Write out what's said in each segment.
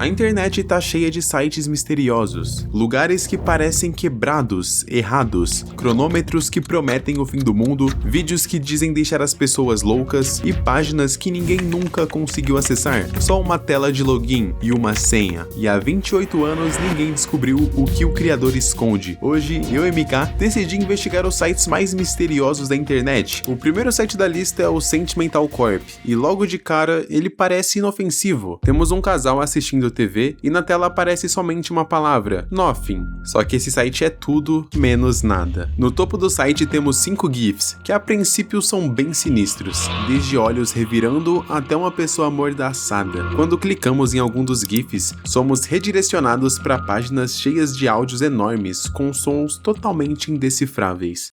A internet tá cheia de sites misteriosos, lugares que parecem quebrados, errados, cronômetros que prometem o fim do mundo, vídeos que dizem deixar as pessoas loucas e páginas que ninguém nunca conseguiu acessar. Só uma tela de login e uma senha. E há 28 anos ninguém descobriu o que o criador esconde. Hoje, eu, MK, decidi investigar os sites mais misteriosos da internet. O primeiro site da lista é o Sentimental Corp, e logo de cara ele parece inofensivo. Temos um casal assistindo TV e na tela aparece somente uma palavra, Nothing. Só que esse site é tudo menos nada. No topo do site temos 5 GIFs, que a princípio são bem sinistros, desde olhos revirando até uma pessoa amordaçada. Quando clicamos em algum dos GIFs, somos redirecionados para páginas cheias de áudios enormes com sons totalmente indecifráveis.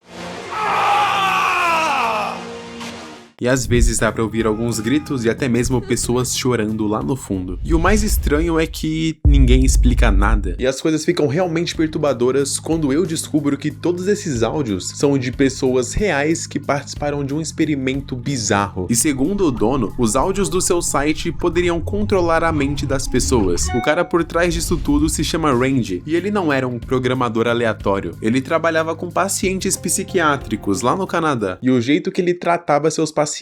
E às vezes dá pra ouvir alguns gritos e até mesmo pessoas chorando lá no fundo. E o mais estranho é que ninguém explica nada. E as coisas ficam realmente perturbadoras quando eu descubro que todos esses áudios são de pessoas reais que participaram de um experimento bizarro. E segundo o dono, os áudios do seu site poderiam controlar a mente das pessoas. O cara por trás disso tudo se chama Randy, e ele não era um programador aleatório. Ele trabalhava com pacientes psiquiátricos lá no Canadá. E o jeito que ele tratava seus pacientes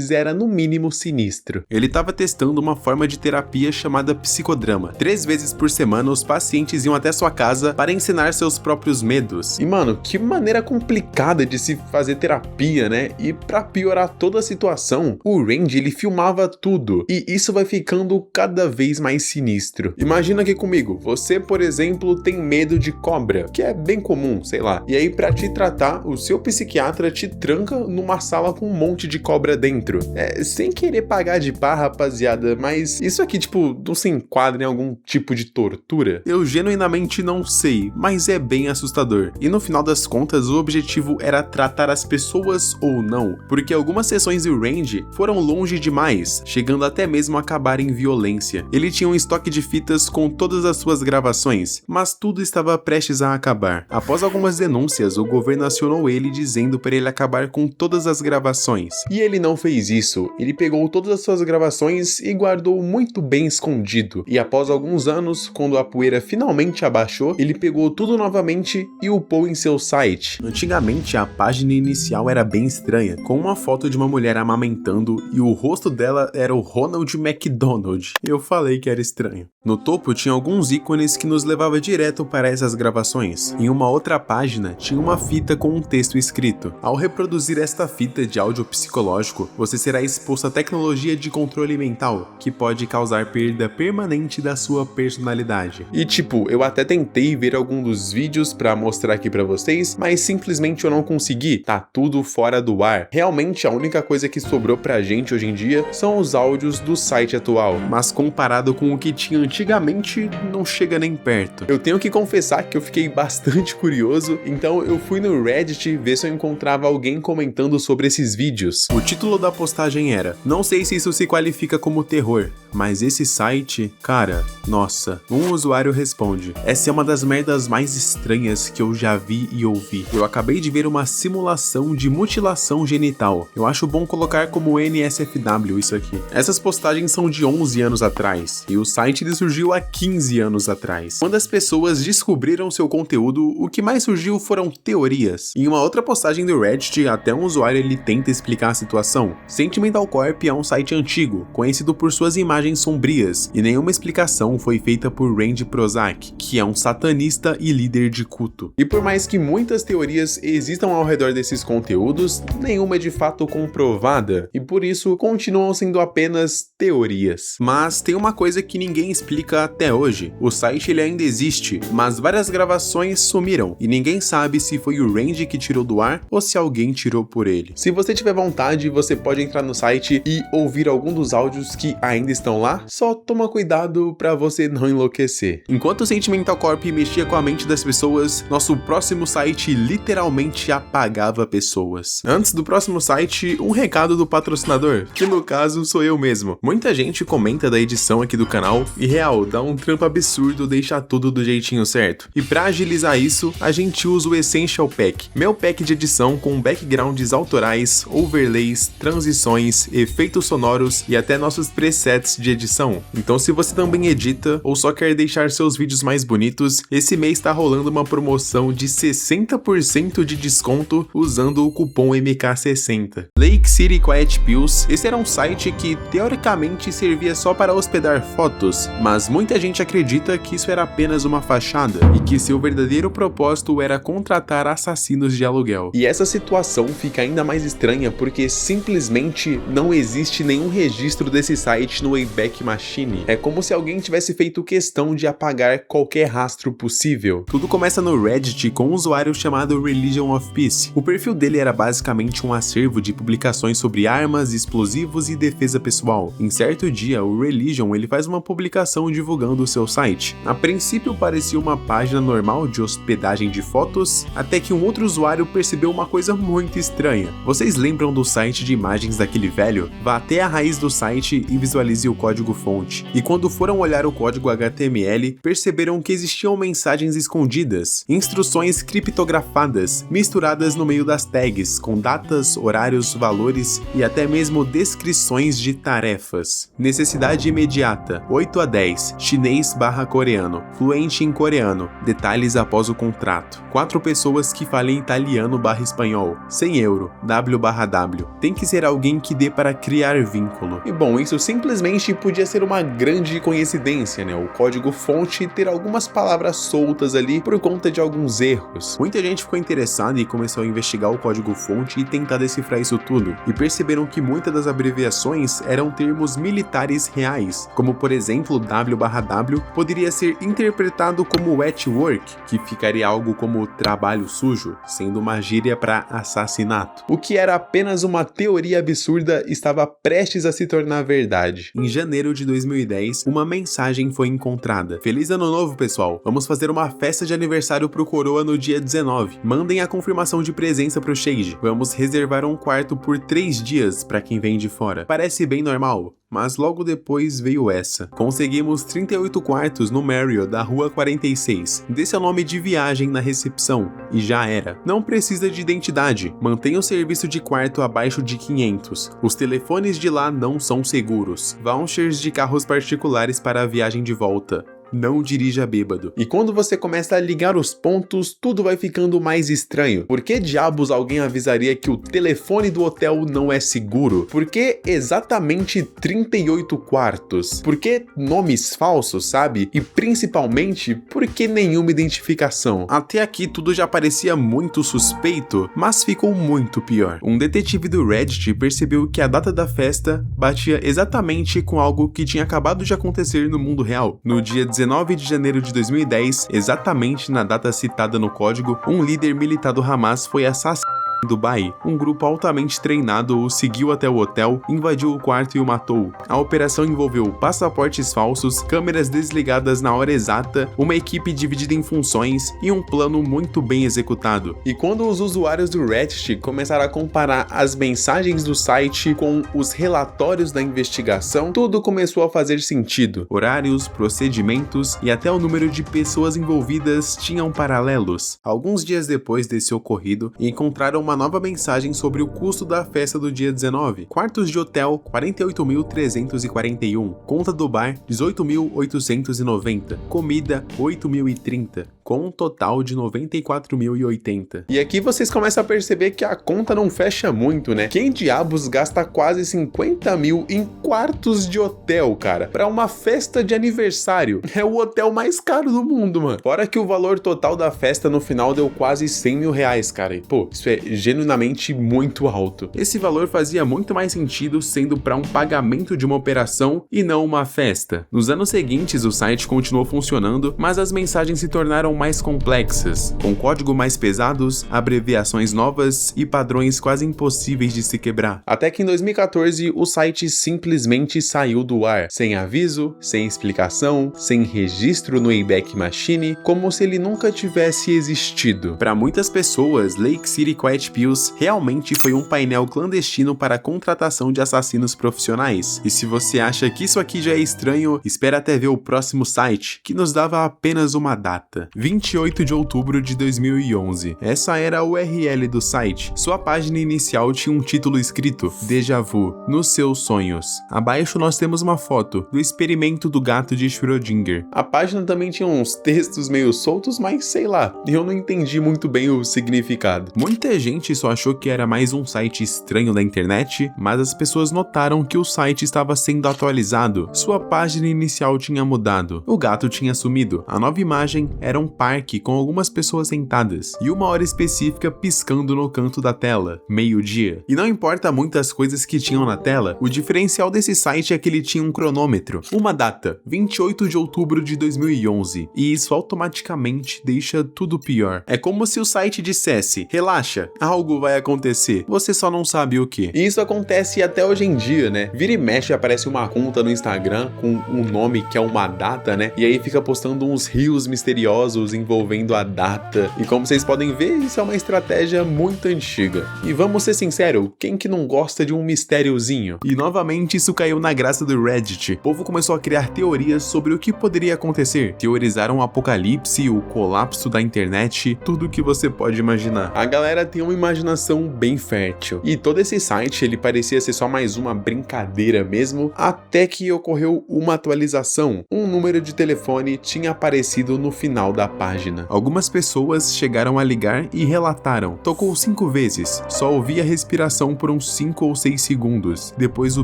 era no mínimo sinistro. Ele estava testando uma forma de terapia chamada psicodrama. 3 vezes por semana os pacientes iam até sua casa para ensinar seus próprios medos. E mano, que maneira complicada de se fazer terapia, né? E pra piorar toda a situação, o Randy ele filmava tudo. E isso vai ficando cada vez mais sinistro. Imagina aqui comigo, você por exemplo tem medo de cobra, que é bem comum, sei lá. E aí pra te tratar, o seu psiquiatra te tranca numa sala com um monte de cobra dentro. Sem querer pagar de pá, rapaziada, mas isso aqui, tipo, não se enquadra em algum tipo de tortura? Eu genuinamente não sei, mas é bem assustador. E no final das contas, o objetivo era tratar as pessoas ou não, porque algumas sessões do Randy foram longe demais, chegando até mesmo a acabar em violência. Ele tinha um estoque de fitas com todas as suas gravações, mas tudo estava prestes a acabar. Após algumas denúncias, o governo acionou ele dizendo para ele acabar com todas as gravações. E ele não fez isso, ele pegou todas as suas gravações e guardou muito bem escondido. E após alguns anos, quando a poeira finalmente abaixou, ele pegou tudo novamente e upou em seu site. Antigamente, a página inicial era bem estranha, com uma foto de uma mulher amamentando e o rosto dela era o Ronald McDonald. Eu falei que era estranho. No topo tinha alguns ícones que nos levava direto para essas gravações. Em uma outra página tinha uma fita com um texto escrito. Ao reproduzir esta fita de áudio psicológico, você será exposto à tecnologia de controle mental, que pode causar perda permanente da sua personalidade. E tipo, eu até tentei ver algum dos vídeos pra mostrar aqui pra vocês, mas simplesmente eu não consegui, tá tudo fora do ar. Realmente a única coisa que sobrou pra gente hoje em dia são os áudios do site atual, mas comparado com o que tinha antigamente, não chega nem perto. Eu tenho que confessar que eu fiquei bastante curioso, então eu fui no Reddit ver se eu encontrava alguém comentando sobre esses vídeos. O título da postagem era: não sei se isso se qualifica como terror, mas esse site, cara, nossa. Um usuário responde: essa é uma das merdas mais estranhas que eu já vi e ouvi. Eu acabei de ver uma simulação de mutilação genital. Eu acho bom colocar como NSFW isso aqui. Essas postagens são de 11 anos atrás, e o site surgiu há 15 anos atrás. Quando as pessoas descobriram seu conteúdo, o que mais surgiu foram teorias. Em uma outra postagem do Reddit, até um usuário ele tenta explicar a situação. Sentimental Corp é um site antigo, conhecido por suas imagens sombrias, e nenhuma explicação foi feita por Randy Prozac, que é um satanista e líder de culto. E por mais que muitas teorias existam ao redor desses conteúdos, nenhuma é de fato comprovada, e por isso continuam sendo apenas teorias. Mas tem uma coisa que ninguém explica até hoje. O site ele ainda existe, mas várias gravações sumiram, e ninguém sabe se foi o Randy que tirou do ar ou se alguém tirou por ele. Se você tiver vontade, você pode entrar no site e ouvir algum dos áudios que ainda estão lá, só toma cuidado pra você não enlouquecer. Enquanto o Sentimental Corp mexia com a mente das pessoas, nosso próximo site literalmente apagava pessoas. Antes do próximo site, um recado do patrocinador, que no caso sou eu mesmo. Muita gente comenta da edição aqui do canal e real, dá um trampo absurdo deixar tudo do jeitinho certo. E pra agilizar isso, a gente usa o Essential Pack, meu pack de edição com backgrounds autorais, overlays, plays, transições, efeitos sonoros e até nossos presets de edição. Então se você também edita ou só quer deixar seus vídeos mais bonitos, esse mês tá rolando uma promoção de 60% de desconto usando o cupom MK60. Lake City Quiet Pills, esse era um site que teoricamente servia só para hospedar fotos, mas muita gente acredita que isso era apenas uma fachada e que seu verdadeiro propósito era contratar assassinos de aluguel. E essa situação fica ainda mais estranha porque simplesmente não existe nenhum registro desse site no Wayback Machine. É como se alguém tivesse feito questão de apagar qualquer rastro possível. Tudo começa no Reddit com um usuário chamado Religion of Peace. O perfil dele era basicamente um acervo de publicações sobre armas, explosivos e defesa pessoal. Em certo dia, o Religion ele faz uma publicação divulgando o seu site. A princípio parecia uma página normal de hospedagem de fotos, até que um outro usuário percebeu uma coisa muito estranha. Vocês lembram do site de imagens daquele velho? Vá até a raiz do site e visualize o código-fonte. E quando foram olhar o código HTML, perceberam que existiam mensagens escondidas, instruções criptografadas, misturadas no meio das tags, com datas, horários, valores e até mesmo descrições de tarefas. Necessidade imediata, 8 a 10, chinês/coreano, fluente em coreano, detalhes após o contrato. 4 pessoas que falem italiano/espanhol, 100 euro, W/W. Tem que ser alguém que dê para criar vínculo. E bom, isso simplesmente podia ser uma grande coincidência, né? O código-fonte ter algumas palavras soltas ali por conta de alguns erros. Muita gente ficou interessada e começou a investigar o código-fonte e tentar decifrar isso tudo. E perceberam que muitas das abreviações eram termos militares reais, como por exemplo W/W poderia ser interpretado como wet work, que ficaria algo como trabalho sujo, sendo uma gíria para assassinato. O que era apenas uma teoria absurda estava prestes a se tornar verdade. Em janeiro de 2010, uma mensagem foi encontrada. Feliz ano novo, pessoal! Vamos fazer uma festa de aniversário pro Coroa no dia 19. Mandem a confirmação de presença pro Shade. Vamos reservar um quarto por 3 dias para quem vem de fora. Parece bem normal. Mas logo depois veio essa. Conseguimos 38 quartos no Marriott da Rua 46. Dê seu nome de viagem na recepção. E já era. Não precisa de identidade. Mantenha o serviço de quarto abaixo de 500. Os telefones de lá não são seguros. Vouchers de carros particulares para a viagem de volta. Não dirija bêbado. E quando você começa a ligar os pontos, tudo vai ficando mais estranho. Por que diabos alguém avisaria que o telefone do hotel não é seguro? Por que exatamente 38 quartos? Por que nomes falsos, sabe? E principalmente, por que nenhuma identificação? Até aqui tudo já parecia muito suspeito, mas ficou muito pior. Um detetive do Reddit percebeu que a data da festa batia exatamente com algo que tinha acabado de acontecer no mundo real. No dia 19 de janeiro de 2010, exatamente na data citada no código, um líder militar do Hamas foi assassinado em Dubai. Um grupo altamente treinado o seguiu até o hotel, invadiu o quarto e o matou. A operação envolveu passaportes falsos, câmeras desligadas na hora exata, uma equipe dividida em funções e um plano muito bem executado. E quando os usuários do Reddit começaram a comparar as mensagens do site com os relatórios da investigação, tudo começou a fazer sentido. Horários, procedimentos e até o número de pessoas envolvidas tinham paralelos. Alguns dias depois desse ocorrido, encontraram uma nova mensagem sobre o custo da festa do dia 19. Quartos de hotel, 48.341. Conta do bar, 18.890. Comida, 8.030. Com um total de 94.080. E aqui vocês começam a perceber que a conta não fecha muito, né? Quem diabos gasta quase 50 mil em quartos de hotel, cara? Pra uma festa de aniversário. É o hotel mais caro do mundo, mano. Fora que o valor total da festa no final deu quase 100 mil reais, cara. E, pô, isso é genuinamente muito alto. Esse valor fazia muito mais sentido sendo para um pagamento de uma operação e não uma festa. Nos anos seguintes, o site continuou funcionando, mas as mensagens se tornaram mais complexas, com código mais pesados, abreviações novas e padrões quase impossíveis de se quebrar. Até que em 2014, o site simplesmente saiu do ar, sem aviso, sem explicação, sem registro no Wayback Machine, como se ele nunca tivesse existido. Para muitas pessoas, Lake City Quiet Pills realmente foi um painel clandestino para a contratação de assassinos profissionais. E se você acha que isso aqui já é estranho, espera até ver o próximo site, que nos dava apenas uma data. 28 de outubro de 2011. Essa era a URL do site. Sua página inicial tinha um título escrito Déjà Vu, nos seus sonhos. Abaixo nós temos uma foto do experimento do gato de Schrödinger. A página também tinha uns textos meio soltos, mas sei lá, eu não entendi muito bem o significado. Muita gente só achou que era mais um site estranho da internet, mas as pessoas notaram que o site estava sendo atualizado. Sua página inicial tinha mudado. O gato tinha sumido. A nova imagem era um parque com algumas pessoas sentadas e uma hora específica piscando no canto da tela, meio-dia. E não importa muitas coisas que tinham na tela, o diferencial desse site é que ele tinha um cronômetro, uma data, 28 de outubro de 2011, e isso automaticamente deixa tudo pior. É como se o site dissesse, relaxa, algo vai acontecer, você só não sabe o que. E isso acontece até hoje em dia, né? Vira e mexe aparece uma conta no Instagram com um nome que é uma data, né? E aí fica postando uns rios misteriosos envolvendo a data. E como vocês podem ver, isso é uma estratégia muito antiga. E vamos ser sinceros, quem que não gosta de um mistériozinho? E novamente isso caiu na graça do Reddit. O povo começou a criar teorias sobre o que poderia acontecer. Teorizaram o apocalipse, o colapso da internet, tudo que você pode imaginar. A galera tem uma imaginação bem fértil. E todo esse site, ele parecia ser só mais uma brincadeira mesmo, até que ocorreu uma atualização. Um número de telefone tinha aparecido no final da página. Algumas pessoas chegaram a ligar e relataram. Tocou 5 vezes, só ouvi a respiração por uns 5 ou 6 segundos, depois o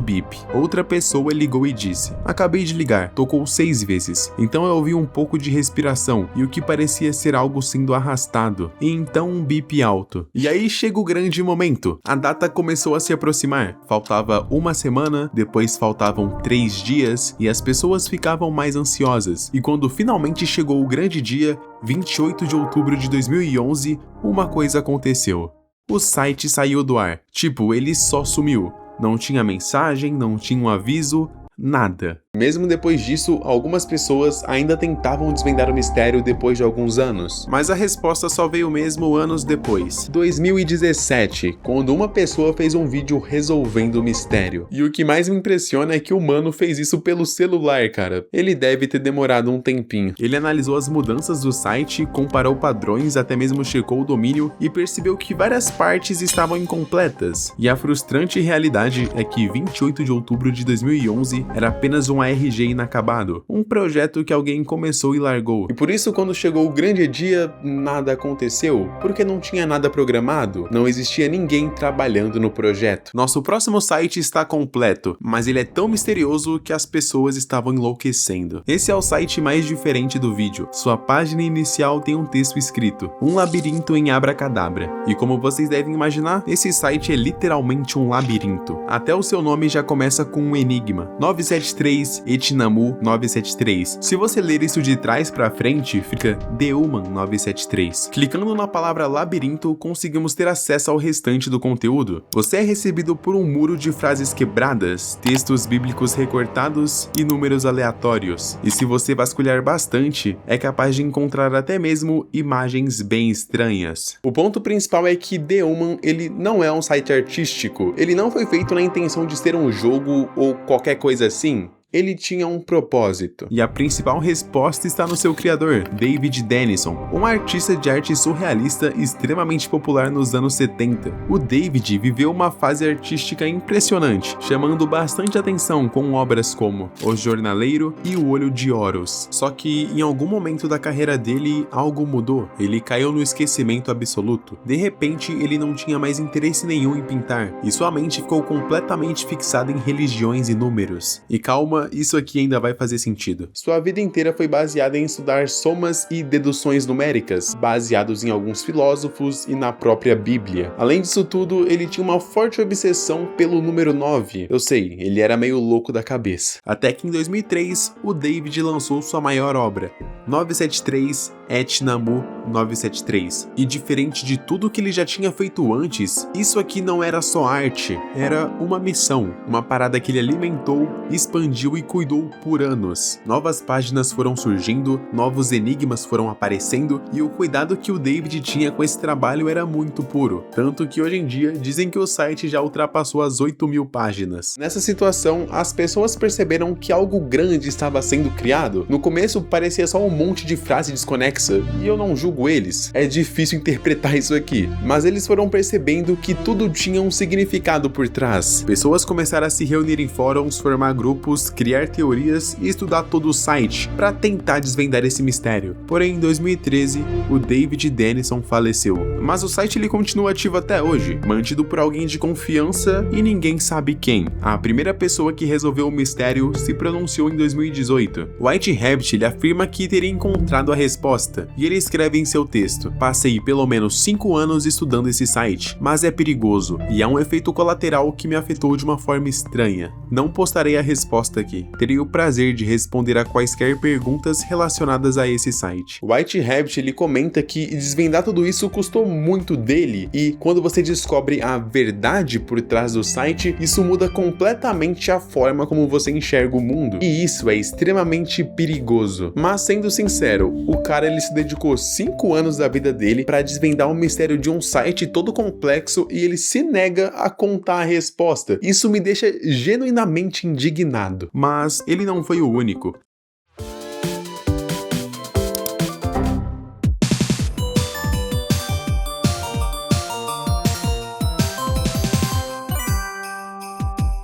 bip. Outra pessoa ligou e disse, acabei de ligar, tocou 6 vezes, então eu ouvi um pouco de respiração e o que parecia ser algo sendo arrastado, e então um bip alto. E aí chega o grande momento, a data começou a se aproximar, faltava uma semana, depois faltavam 3 dias e as pessoas ficavam mais ansiosas, e quando finalmente chegou o grande dia, 28 de outubro de 2011, uma coisa aconteceu. O site saiu do ar, tipo, ele só sumiu. Não tinha mensagem, não tinha um aviso, nada. Mesmo depois disso, algumas pessoas ainda tentavam desvendar o mistério depois de alguns anos. Mas a resposta só veio mesmo anos depois. 2017, quando uma pessoa fez um vídeo resolvendo o mistério. E o que mais me impressiona é que o mano fez isso pelo celular, cara. Ele deve ter demorado um tempinho. Ele analisou as mudanças do site, comparou padrões, até mesmo checou o domínio e percebeu que várias partes estavam incompletas. E a frustrante realidade é que 28 de outubro de 2011 era apenas um ARG inacabado, um projeto que alguém começou e largou. E por isso quando chegou o grande dia, nada aconteceu, porque não tinha nada programado, não existia ninguém trabalhando no projeto. Nosso próximo site está completo, mas ele é tão misterioso que as pessoas estavam enlouquecendo. Esse é o site mais diferente do vídeo. Sua página inicial tem um texto escrito, um labirinto em abracadabra. E como vocês devem imaginar, esse site é literalmente um labirinto. Até o seu nome já começa com um enigma. 973 Etnamu 973. Se você ler isso de trás pra frente, fica Deuman 973. Clicando na palavra labirinto, conseguimos ter acesso ao restante do conteúdo. Você é recebido por um muro de frases quebradas, textos bíblicos recortados e números aleatórios. E se você vasculhar bastante, é capaz de encontrar até mesmo imagens bem estranhas. O ponto principal é que Deuman, ele não é um site artístico. Ele não foi feito na intenção de ser um jogo ou qualquer coisa assim. Ele tinha um propósito. E a principal resposta está no seu criador, David Denison, um artista de arte surrealista extremamente popular nos anos 70. O David viveu uma fase artística impressionante, chamando bastante atenção com obras como O Jornaleiro e O Olho de Horus. Só que em algum momento da carreira dele, algo mudou. Ele caiu no esquecimento absoluto. De repente, ele não tinha mais interesse nenhum em pintar, e sua mente ficou completamente fixada em religiões e números. E calma, isso aqui ainda vai fazer sentido. Sua vida inteira foi baseada em estudar somas e deduções numéricas, baseados em alguns filósofos e na própria Bíblia. Além disso tudo, ele tinha uma forte obsessão pelo número 9. Eu sei, ele era meio louco da cabeça. Até que em 2003, o David lançou sua maior obra, 973 Etnamu 973. E diferente de tudo que ele já tinha feito antes, isso aqui não era só arte, era uma missão, uma parada que ele alimentou, expandiu e cuidou por anos. Novas páginas foram surgindo, novos enigmas foram aparecendo e o cuidado que o David tinha com esse trabalho era muito puro, tanto que hoje em dia dizem que o site já ultrapassou as 8.000 páginas. Nessa situação, as pessoas perceberam que algo grande estava sendo criado. No começo parecia só um monte de frase desconexa, e eu não julgo eles, é difícil interpretar isso aqui, mas eles foram percebendo que tudo tinha um significado por trás. Pessoas começaram a se reunir em fóruns, formar grupos, criar teorias e estudar todo o site para tentar desvendar esse mistério. Porém, em 2013, o David Denison faleceu, mas o site ele continua ativo até hoje, mantido por alguém de confiança e ninguém sabe quem. A primeira pessoa que resolveu o mistério se pronunciou em 2018. White Rabbit ele afirma que teria encontrado a resposta, e ele escreve em seu texto: "Passei pelo menos 5 anos estudando esse site, mas é perigoso, e há um efeito colateral que me afetou de uma forma estranha. Não postarei a resposta aqui. Terei o prazer de responder a quaisquer perguntas relacionadas a esse site." White Rabbit ele comenta que desvendar tudo isso custou muito dele, e quando você descobre a verdade por trás do site, isso muda completamente a forma como você enxerga o mundo, e isso é extremamente perigoso. Mas sendo sincero, o cara ele se dedicou 5 anos da vida dele para desvendar o mistério de um site todo complexo e ele se nega a contar a resposta. Isso me deixa genuinamente indignado. Mas ele não foi o único.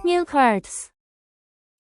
New cards.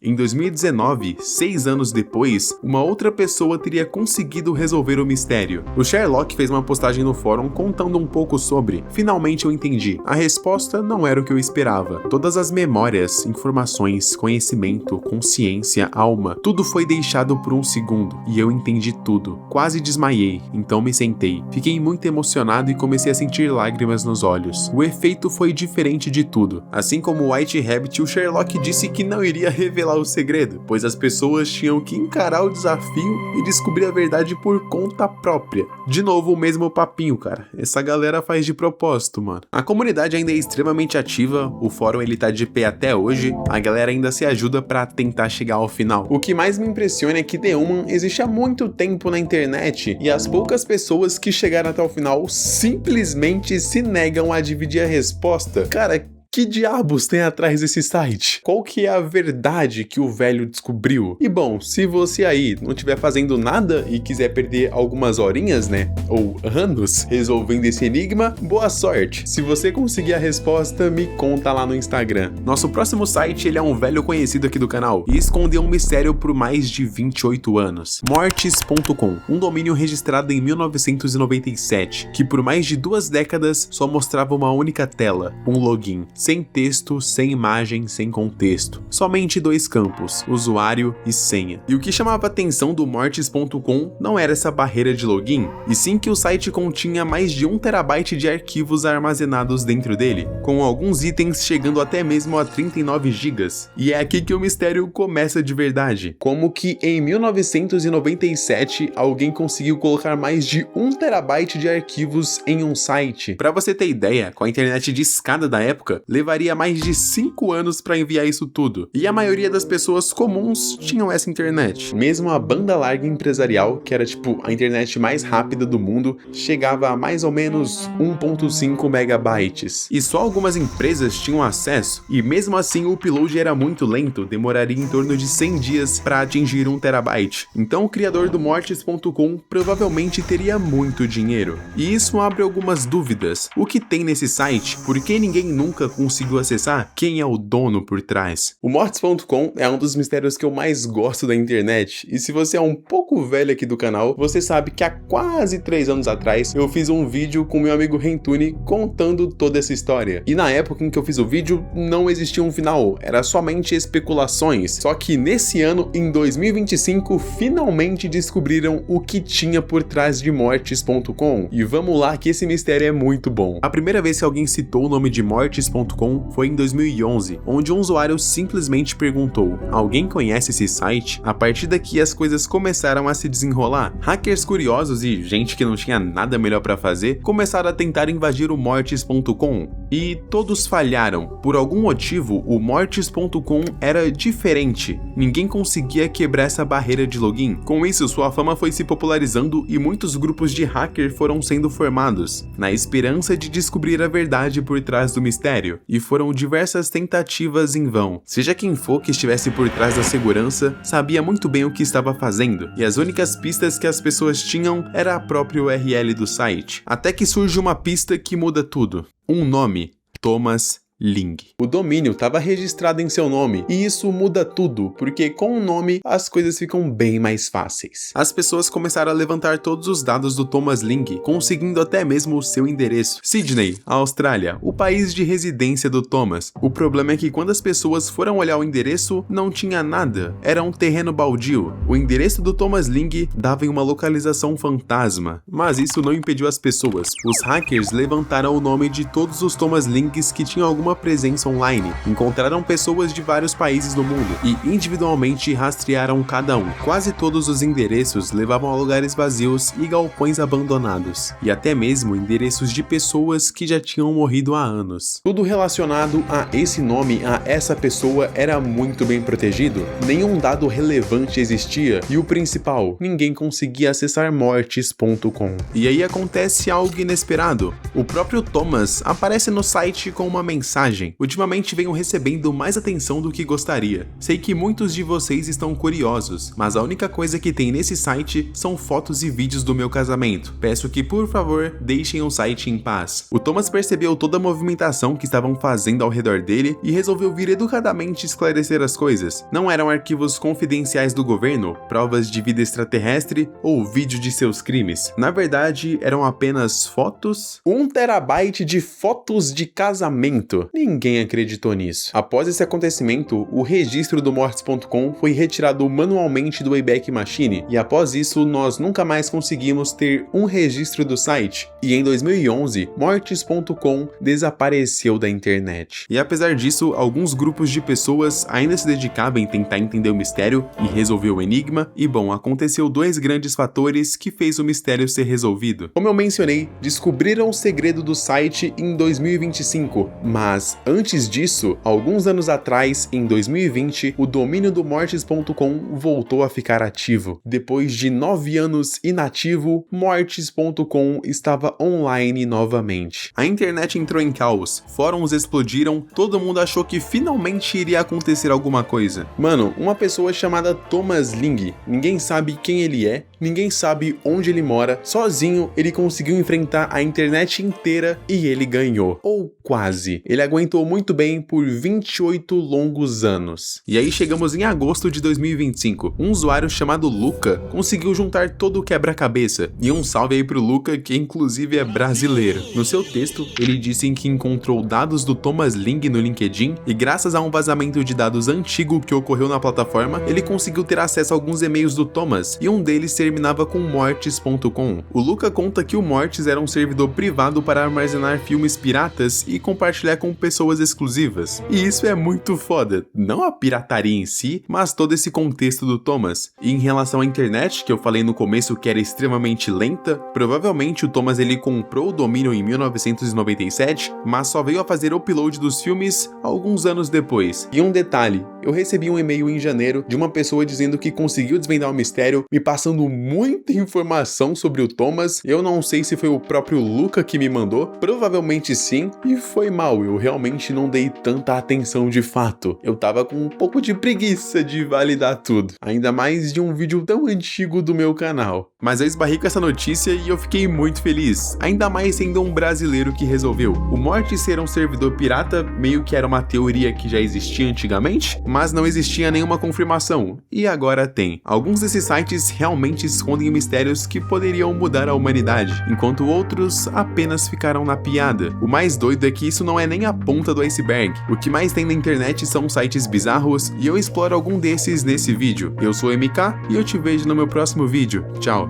Em 2019, 6 anos depois, uma outra pessoa teria conseguido resolver o mistério. O Sherlock fez uma postagem no fórum contando um pouco sobre: "Finalmente eu entendi. A resposta não era o que eu esperava. Todas as memórias, informações, conhecimento, consciência, alma, tudo foi deixado por um segundo, e eu entendi tudo. Quase desmaiei, então me sentei. Fiquei muito emocionado e comecei a sentir lágrimas nos olhos. O efeito foi diferente de tudo. Assim como White Rabbit, o Sherlock disse que não iria revelar o segredo, pois as pessoas tinham que encarar o desafio e descobrir a verdade por conta própria." De novo o mesmo papinho, cara. Essa galera faz de propósito, mano. A comunidade ainda é extremamente ativa, o fórum ele tá de pé até hoje, a galera ainda se ajuda pra tentar chegar ao final. O que mais me impressiona é que The Human existe há muito tempo na internet, e as poucas pessoas que chegaram até o final simplesmente se negam a dividir a resposta. Cara, que diabos tem atrás desse site? Qual que é a verdade que o velho descobriu? E bom, se você aí não estiver fazendo nada e quiser perder algumas horinhas, né, ou anos resolvendo esse enigma, boa sorte. Se você conseguir a resposta, me conta lá no Instagram. Nosso próximo site, ele é um velho conhecido aqui do canal e escondeu um mistério por mais de 28 anos. Mortis.com, um domínio registrado em 1997, que por mais de 2 décadas só mostrava uma única tela, um login. Sem texto, sem imagem, sem contexto. Somente 2 campos, usuário e senha. E o que chamava a atenção do Mortis.com não era essa barreira de login, e sim que o site continha mais de 1 terabyte de arquivos armazenados dentro dele, com alguns itens chegando até mesmo a 39 gigas. E é aqui que o mistério começa de verdade. Como que em 1997 alguém conseguiu colocar mais de 1 terabyte de arquivos em um site? Pra você ter ideia, com a internet discada da época, levaria mais de 5 anos para enviar isso tudo, e a maioria das pessoas comuns tinham essa internet. Mesmo a banda larga empresarial, que era tipo a internet mais rápida do mundo, chegava a mais ou menos 1.5 megabytes. E só algumas empresas tinham acesso, e mesmo assim o upload era muito lento, demoraria em torno de 100 dias para atingir 1 terabyte. Então o criador do Mortis.com provavelmente teria muito dinheiro. E isso abre algumas dúvidas. O que tem nesse site? Por que ninguém nunca conseguiu acessar? Quem é o dono por trás? O Mortis.com é um dos mistérios que eu mais gosto da internet, e se você é um pouco velho aqui do canal, você sabe que há quase 3 anos atrás eu fiz um vídeo com meu amigo Rentuni contando toda essa história. E na época em que eu fiz o vídeo, não existia um final, era somente especulações. Só que nesse ano, em 2025, finalmente descobriram o que tinha por trás de Mortis.com. E vamos lá que esse mistério é muito bom. A primeira vez que alguém citou o nome de Mortis.com Mortis.com foi em 2011, onde um usuário simplesmente perguntou: alguém conhece esse site? A partir daqui as coisas começaram a se desenrolar. Hackers curiosos e gente que não tinha nada melhor para fazer começaram a tentar invadir o Mortis.com e todos falharam. Por algum motivo, o Mortis.com era diferente. Ninguém conseguia quebrar essa barreira de login. Com isso, sua fama foi se popularizando e muitos grupos de hacker foram sendo formados, na esperança de descobrir a verdade por trás do mistério, e foram diversas tentativas em vão. Seja quem for que estivesse por trás da segurança, sabia muito bem o que estava fazendo, e as únicas pistas que as pessoas tinham era a própria URL do site. Até que surge uma pista que muda tudo. Um nome: Thomas Ling. O domínio estava registrado em seu nome, e isso muda tudo, porque com o nome as coisas ficam bem mais fáceis. As pessoas começaram a levantar todos os dados do Thomas Ling, conseguindo até mesmo o seu endereço. Sydney, Austrália, o país de residência do Thomas. O problema é que quando as pessoas foram olhar o endereço, não tinha nada. Era um terreno baldio. O endereço do Thomas Ling dava em uma localização fantasma, mas isso não impediu as pessoas. Os hackers levantaram o nome de todos os Thomas Lings que tinham alguma presença online, encontraram pessoas de vários países do mundo e individualmente rastrearam cada um. Quase todos os endereços levavam a lugares vazios e galpões abandonados, e até mesmo endereços de pessoas que já tinham morrido há anos. Tudo relacionado a esse nome, a essa pessoa, era muito bem protegido, nenhum dado relevante existia, e o principal, ninguém conseguia acessar Mortis.com. E aí acontece algo inesperado. O próprio Thomas aparece no site com uma mensagem: ultimamente venho recebendo mais atenção do que gostaria. Sei que muitos de vocês estão curiosos, mas a única coisa que tem nesse site são fotos e vídeos do meu casamento. Peço que, por favor, deixem o site em paz. O Thomas percebeu toda a movimentação que estavam fazendo ao redor dele e resolveu vir educadamente esclarecer as coisas. Não eram arquivos confidenciais do governo, provas de vida extraterrestre ou vídeo de seus crimes. Na verdade, eram apenas fotos. 1 terabyte de fotos de casamento. Ninguém acreditou nisso. Após esse acontecimento, o registro do Mortis.com foi retirado manualmente do Wayback Machine, e após isso nós nunca mais conseguimos ter um registro do site, e em 2011, Mortis.com desapareceu da internet. E apesar disso, alguns grupos de pessoas ainda se dedicavam em tentar entender o mistério e resolver o enigma, e bom, aconteceu 2 grandes fatores que fez o mistério ser resolvido. Como eu mencionei, descobriram o segredo do site em 2025, mas antes disso, alguns anos atrás, em 2020, o domínio do Mortis.com voltou a ficar ativo. Depois de 9 anos inativo, Mortis.com estava online novamente. A internet entrou em caos, fóruns explodiram, todo mundo achou que finalmente iria acontecer alguma coisa. Mano, uma pessoa chamada Thomas Ling, ninguém sabe quem ele é, ninguém sabe onde ele mora, sozinho ele conseguiu enfrentar a internet inteira e ele ganhou. Ou quase. Ele aguentou muito bem por 28 longos anos. E aí chegamos em agosto de 2025. Um usuário chamado Luca conseguiu juntar todo o quebra-cabeça. E um salve aí pro Luca, que inclusive é brasileiro. No seu texto, ele disse que encontrou dados do Thomas Ling no LinkedIn e graças a um vazamento de dados antigo que ocorreu na plataforma, ele conseguiu ter acesso a alguns e-mails do Thomas e um deles terminava com Mortis.com. O Luca conta que o Mortis era um servidor privado para armazenar filmes piratas e compartilhar com pessoas exclusivas. E isso é muito foda. Não a pirataria em si, mas todo esse contexto do Thomas. E em relação à internet, que eu falei no começo que era extremamente lenta, provavelmente o Thomas ele comprou o domínio em 1997, mas só veio a fazer o upload dos filmes alguns anos depois. E um detalhe, eu recebi um e-mail em janeiro de uma pessoa dizendo que conseguiu desvendar o mistério, me passando muita informação sobre o Thomas. Eu não sei se foi o próprio Luca que me mandou, provavelmente sim, e foi mal, eu realmente não dei tanta atenção de fato. Eu tava com um pouco de preguiça de validar tudo, ainda mais de um vídeo tão antigo do meu canal. Mas eu esbarrei com essa notícia e eu fiquei muito feliz, ainda mais sendo um brasileiro que resolveu. O Mortis ser um servidor pirata meio que era uma teoria que já existia antigamente, mas não existia nenhuma confirmação, e agora tem. Alguns desses sites realmente escondem mistérios que poderiam mudar a humanidade, enquanto outros apenas ficaram na piada. O mais doido é que isso não é nem a ponta do iceberg. O que mais tem na internet são sites bizarros e eu exploro algum desses nesse vídeo. Eu sou o MK e eu te vejo no meu próximo vídeo. Tchau!